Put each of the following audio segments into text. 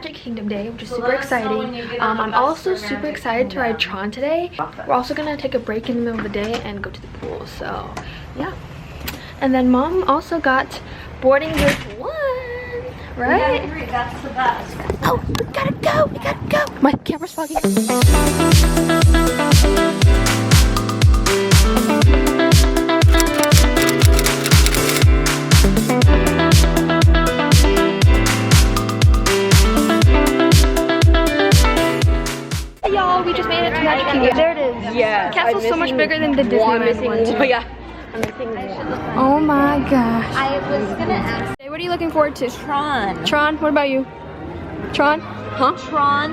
Magic Kingdom Day, which is super exciting. I'm also super excited to ride Tron today. We're also gonna take a break in the middle of the day and go to the pool, so yeah. And then Mom also got boarding group 1, right? I agree, that's the best. Oh, we gotta go, we gotta go. My camera's foggy. Hey y'all, we just made it to Magic Kingdom. There it is. Yeah. The castle's so much bigger than the Disneyland one. Oh yeah. Oh my gosh. I was gonna ask. Hey, what are you looking forward to? Tron. Tron, what about you? Tron? Huh? Tron,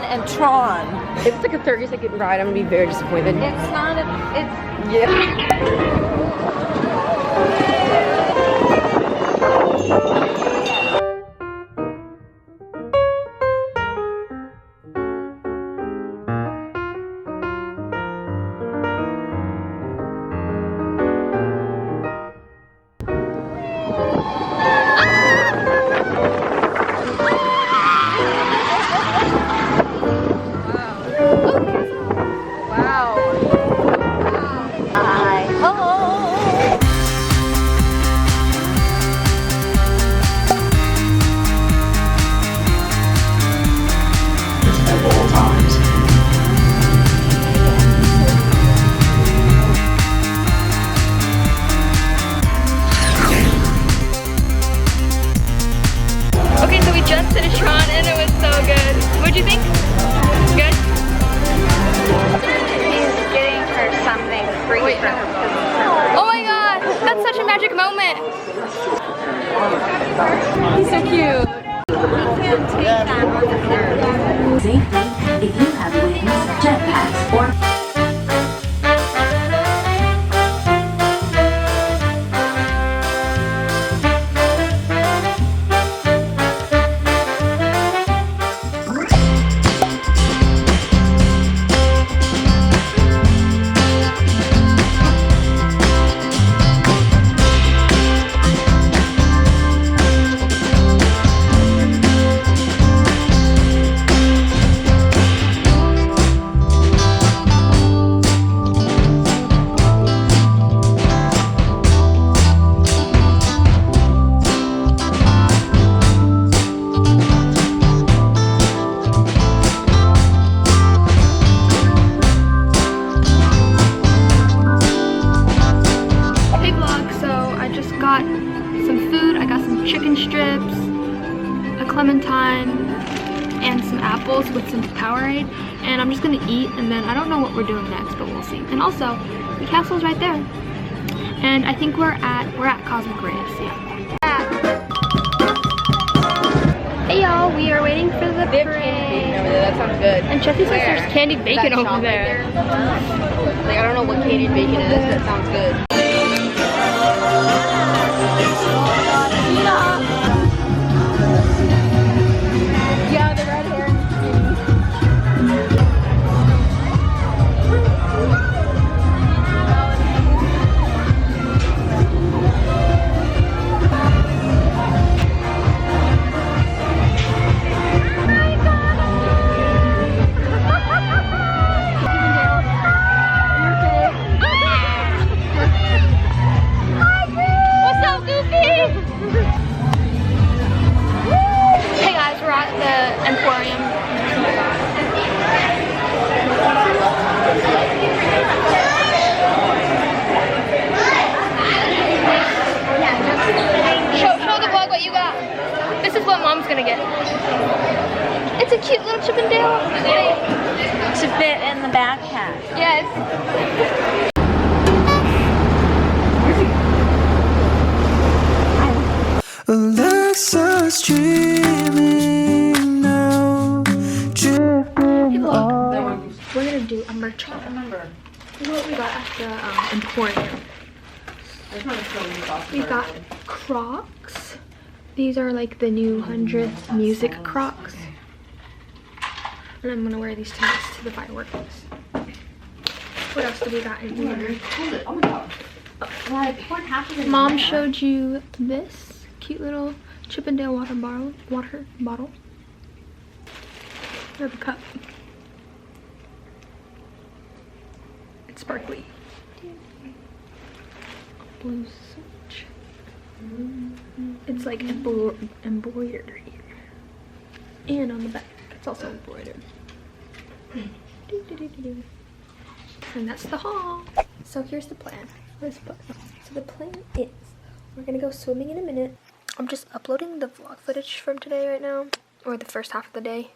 and Tron. If it's like a 30-second ride, I'm gonna be very disappointed. It's not a, it's... Yeah. Okay, so we just finished Tron and it was so good. What'd you think? Good? He's getting her something free for her. Oh my god, that's such a magic moment. He's so cute. Safely if you have wings, jetpacks, or chicken strips, a clementine, and some apples with some Powerade. And I'm just gonna eat, and then I don't know what we're doing next, but we'll see. And also, the castle's right there. And I think we're at Cosmic Race, yeah. Hey y'all, we are waiting for the parade. That sounds good. And Chelsea says there's candied bacon over there. Like, I don't know what candied bacon is, but it sounds good. Yeah, the red hair. This is what Mom's gonna get. It's a cute little Chippendale. To fit in the backpack. Yes. Alexa's dreaming now. Hey, look. We're gonna do a merch haul. This is what we got at the Emporium. We got Crocs. These are like the new 100th music Crocs. And I'm gonna wear these tonight to the fireworks. What else did we got in here? Oh my god. Mom showed you this cute little Chippendale water bottle. I have a cup. It's sparkly. Blue switch. It's like embroidered here. And on the back, it's also embroidered. And that's the haul. So here's the plan. So the plan is we're gonna go swimming in a minute. I'm just uploading the vlog footage from today right now, or the first half of the day.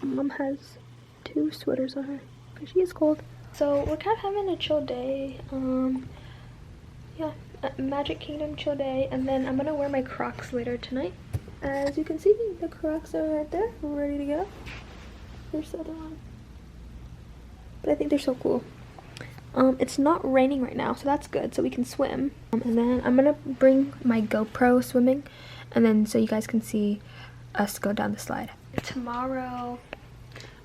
Mom has 2 sweaters on her because she is cold. So we're kind of having a chill day. Yeah, Magic Kingdom chill day, and then I'm gonna wear my Crocs later tonight. As you can see, the Crocs are right there, ready to go. There's the other one. But I think they're so cool. It's not raining right now, so that's good, so we can swim. And then I'm gonna bring my GoPro swimming, and then so you guys can see us go down the slide. Tomorrow,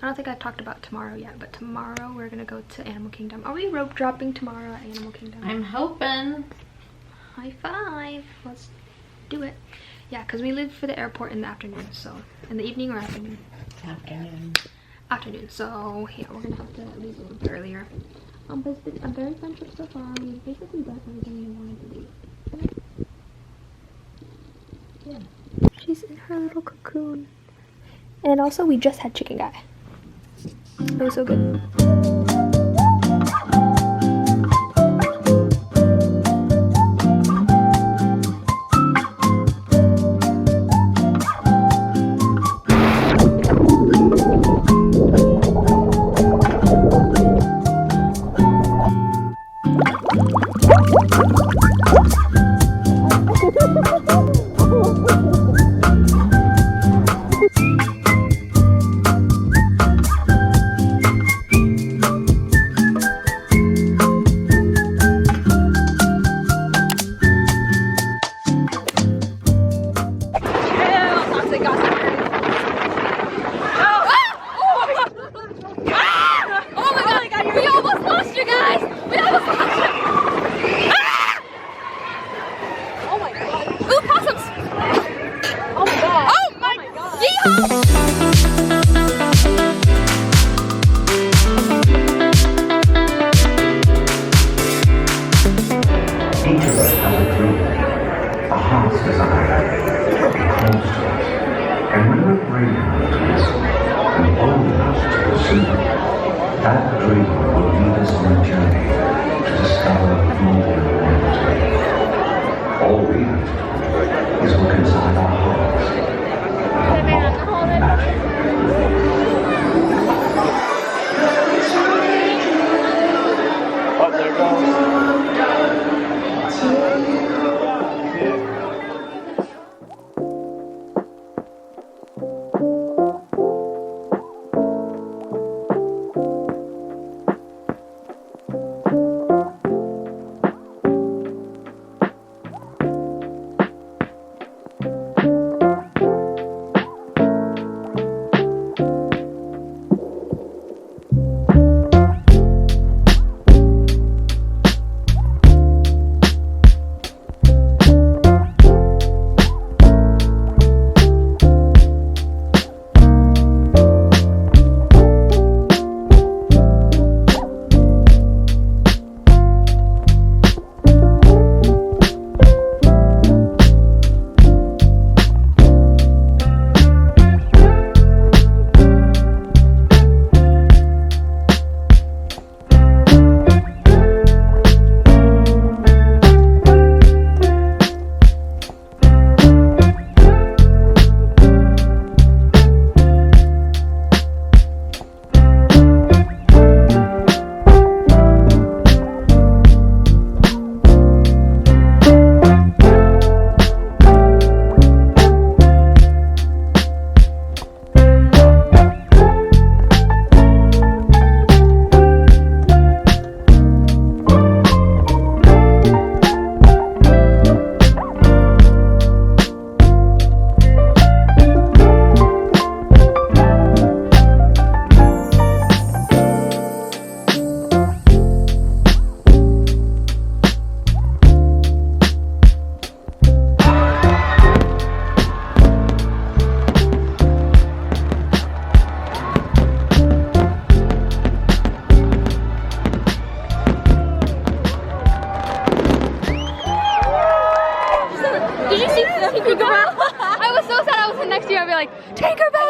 I don't think I've talked about tomorrow yet, but tomorrow we're gonna go to Animal Kingdom. Are we rope dropping tomorrow at Animal Kingdom? I'm hoping. High five. Let's do it. Yeah, because we leave for the airport in the afternoon, so in the evening or afternoon? Afternoon. Afternoon, so yeah, we're gonna have to leave a little bit earlier. But it's been a very fun trip so far. We've basically done everything we wanted to do. Yeah. She's in her little cocoon. And also, we just had chicken guy. It was so good. Each of us has a dream, a heart's desire, a close to us. And when we're brave enough to listen and bold enough to pursue it, that dream will lead us on a journey to discover more and wonder. All we have to do is look inside our hearts and unlock magic. Oh, there goes.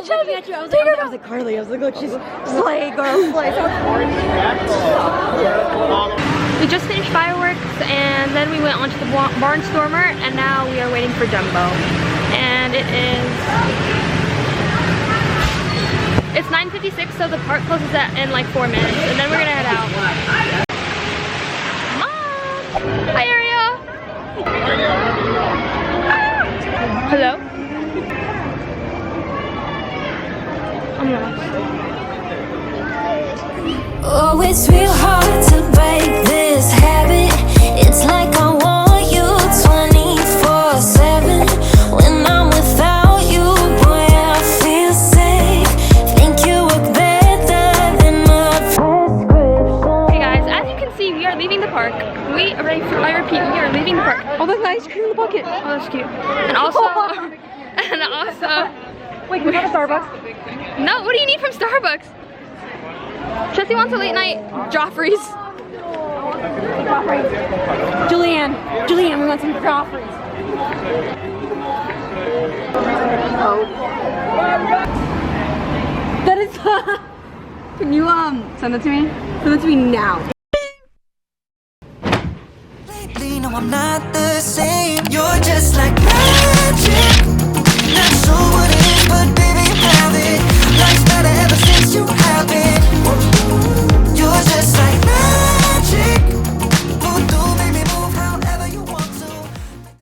was looking at you. I was like Carly. I was like, look, she's slay, girl, slay. We just finished fireworks and then we went on to the Barnstormer and now we are waiting for Dumbo. And it's 9:56, so the park closes in like 4 minutes and then we're gonna head out. Mom! Hi, Ariel! Hello? I'm lost. Oh, it's real hard to break this habit. It's like I want you 24/7. When I'm without you, boy, I feel safe. Think you work better than a prescription. Hey guys, as you can see, we are leaving the park. I repeat, we are leaving the park. Oh, there's ice cream in the bucket. Oh, that's cute. And also, Wait, can we go to Starbucks? no, what do you need from Starbucks? Chelsea wants a late night Joffrey's. Julianne, we want some Joffrey's. Oh. That is. Can you send it to me? Send it to me now. Lately, no, I'm not the same.